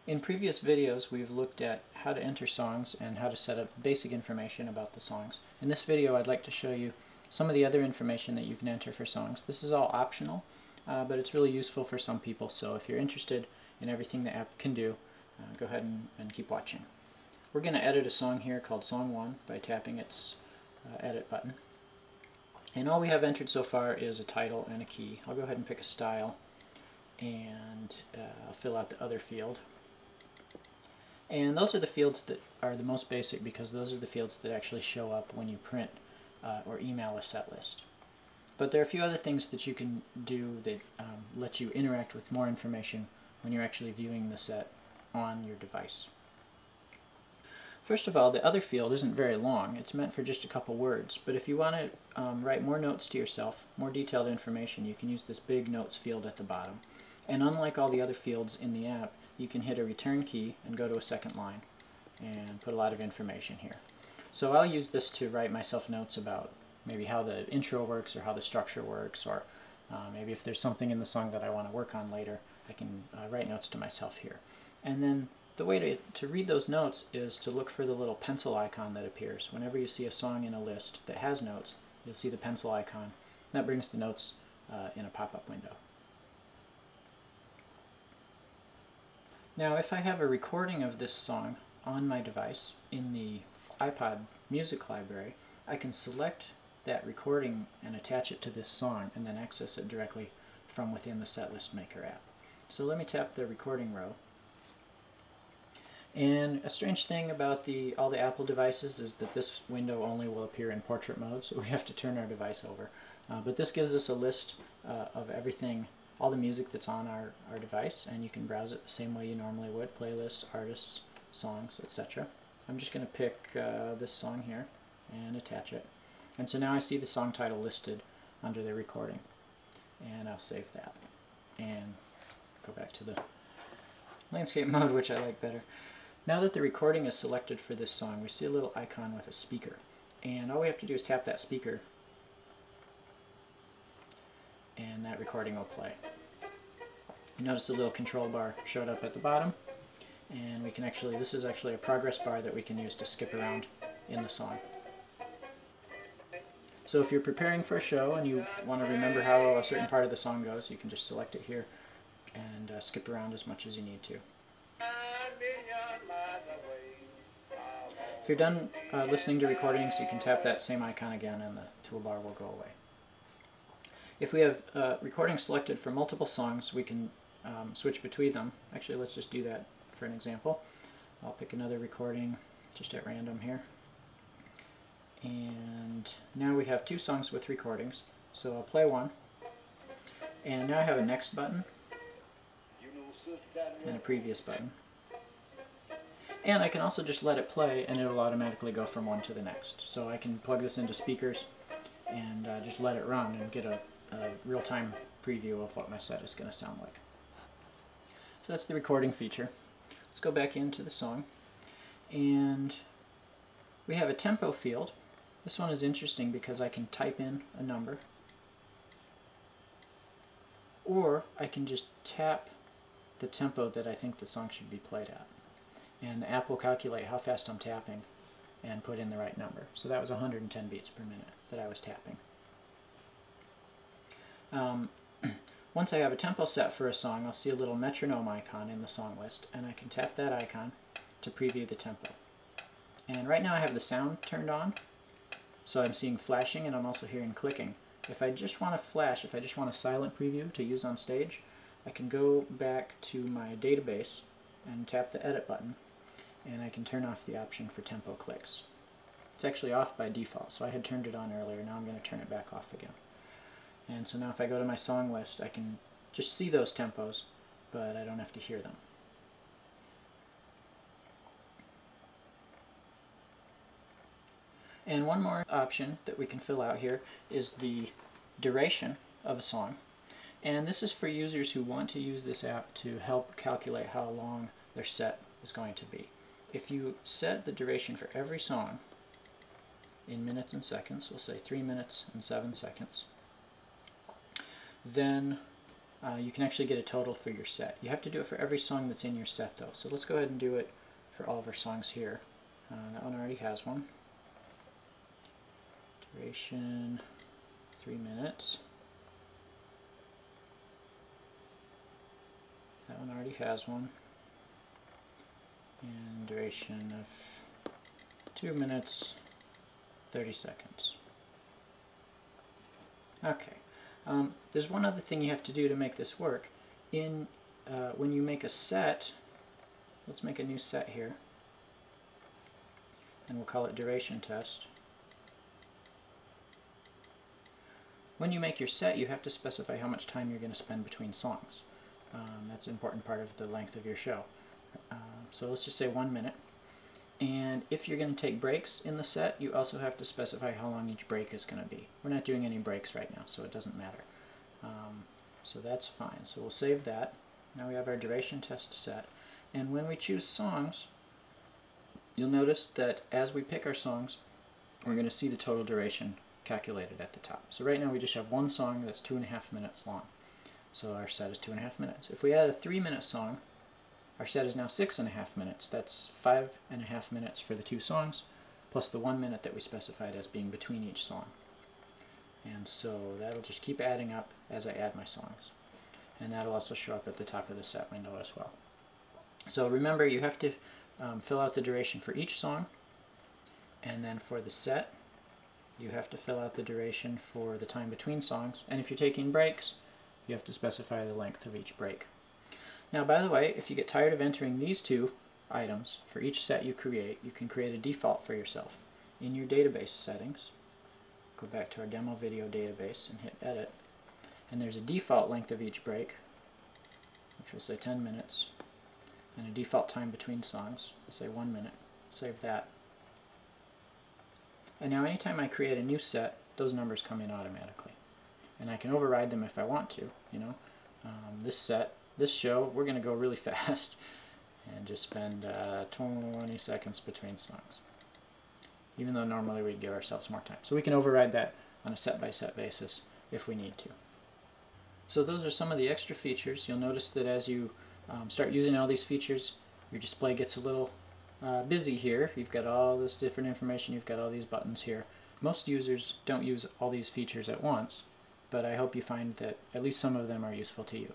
In previous videos we've looked at how to enter songs and how to set up basic information about the songs. In this video I'd like to show you some of the other information that you can enter for songs. This is all optional, but it's really useful for some people, so if you're interested in everything the app can do, go ahead and keep watching. We're going to edit a song here called Song 1 by tapping its edit button. And all we have entered so far is a title and a key. I'll go ahead and pick a style, and I'll fill out the other field. And those are the fields that are the most basic because those are the fields that actually show up when you print or email a set list. But there are a few other things that you can do that let you interact with more information when you're actually viewing the set on your device. First of all, the other field isn't very long. It's meant for just a couple words, but if you want to write more notes to yourself, more detailed information, you can use this big notes field at the bottom. And unlike all the other fields in the app, you can hit a return key and go to a second line and put a lot of information here. So I'll use this to write myself notes about maybe how the intro works or how the structure works, or maybe if there's something in the song that I want to work on later, I can write notes to myself here. And then the way to read those notes is to look for the little pencil icon that appears. Whenever you see a song in a list that has notes, you'll see the pencil icon. That brings the notes in a pop-up window. Now if I have a recording of this song on my device in the iPod music library, I can select that recording and attach it to this song and then access it directly from within the Setlist Maker app. So let me tap the recording row. And a strange thing about all the Apple devices is that this window only will appear in portrait mode, so we have to turn our device over. But this gives us a list of everything, all the music that's on our device, and you can browse it the same way you normally would, playlists, artists, songs, etc. I'm just going to pick this song here and attach it. And so now I see the song title listed under the recording. And I'll save that and go back to the landscape mode, which I like better. Now that the recording is selected for this song, we see a little icon with a speaker. And all we have to do is tap that speaker, and that recording will play. You notice the little control bar showed up at the bottom, and we can actually, this is actually a progress bar that we can use to skip around in the song. So if you're preparing for a show and you want to remember how a certain part of the song goes, you can just select it here and skip around as much as you need to. If you're done listening to recordings, you can tap that same icon again and the toolbar will go away. If we have recordings selected for multiple songs, we can switch between them. Actually, let's just do that for an example. I'll pick another recording just at random here. And now we have two songs with recordings. So I'll play one. And now I have a next button and a previous button. And I can also just let it play and it'll automatically go from one to the next. So I can plug this into speakers and just let it run and get a real-time preview of what my set is going to sound like. So that's the recording feature. Let's go back into the song. And we have a tempo field. This one is interesting because I can type in a number, or I can just tap the tempo that I think the song should be played at. And the app will calculate how fast I'm tapping and put in the right number. So that was 110 beats per minute that I was tapping. Once I have a tempo set for a song, I'll see a little metronome icon in the song list, and I can tap that icon to preview the tempo. And right now I have the sound turned on, so I'm seeing flashing and I'm also hearing clicking. If I just want to flash, if I just want a silent preview to use on stage, I can go back to my database and tap the edit button, and I can turn off the option for tempo clicks. It's actually off by default, so I had turned it on earlier. Now I'm going to turn it back off again. And so now if I go to my song list, I can just see those tempos, but I don't have to hear them. And one more option that we can fill out here is the duration of a song. And this is for users who want to use this app to help calculate how long their set is going to be. If you set the duration for every song in minutes and seconds, we'll say 3 minutes and 7 seconds, then you can actually get a total for your set. You have to do it for every song that's in your set though. So let's go ahead and do it for all of our songs here. That one already has one. Duration 3 minutes. That one already has one. And duration of 2 minutes 30 seconds. Okay. There's one other thing you have to do to make this work. When you make a set, let's make a new set here, and we'll call it duration test. When you make your set, you have to specify how much time you're going to spend between songs. That's an important part of the length of your show. So let's just say 1 minute. And if you're going to take breaks in the set, you also have to specify how long each break is going to be. We're not doing any breaks right now, so it doesn't matter. So that's fine. So we'll save that. Now we have our duration test set. And when we choose songs, you'll notice that as we pick our songs, we're going to see the total duration calculated at the top. So right now we just have one song that's 2.5 minutes long. So our set is 2.5 minutes. If we add a 3-minute song, our set is now 6.5 minutes. That's 5.5 minutes for the 2 songs, plus the 1 minute that we specified as being between each song. And so that'll just keep adding up as I add my songs. And that'll also show up at the top of the set window as well. So remember, you have to fill out the duration for each song, and then for the set, you have to fill out the duration for the time between songs. And if you're taking breaks, you have to specify the length of each break. Now, by the way, if you get tired of entering these 2 items for each set you create, you can create a default for yourself. In your database settings, go back to our demo video database and hit edit. And there's a default length of each break, which will say 10 minutes, and a default time between songs, we'll say 1 minute. Save that. And now anytime I create a new set, those numbers come in automatically. And I can override them if I want to, you know. This show, we're going to go really fast and just spend 20 seconds between songs, even though normally we'd give ourselves more time. So we can override that on a set-by-set basis if we need to. So those are some of the extra features. You'll notice that as you start using all these features, your display gets a little busy here. You've got all this different information, you've got all these buttons here. Most users don't use all these features at once, but I hope you find that at least some of them are useful to you.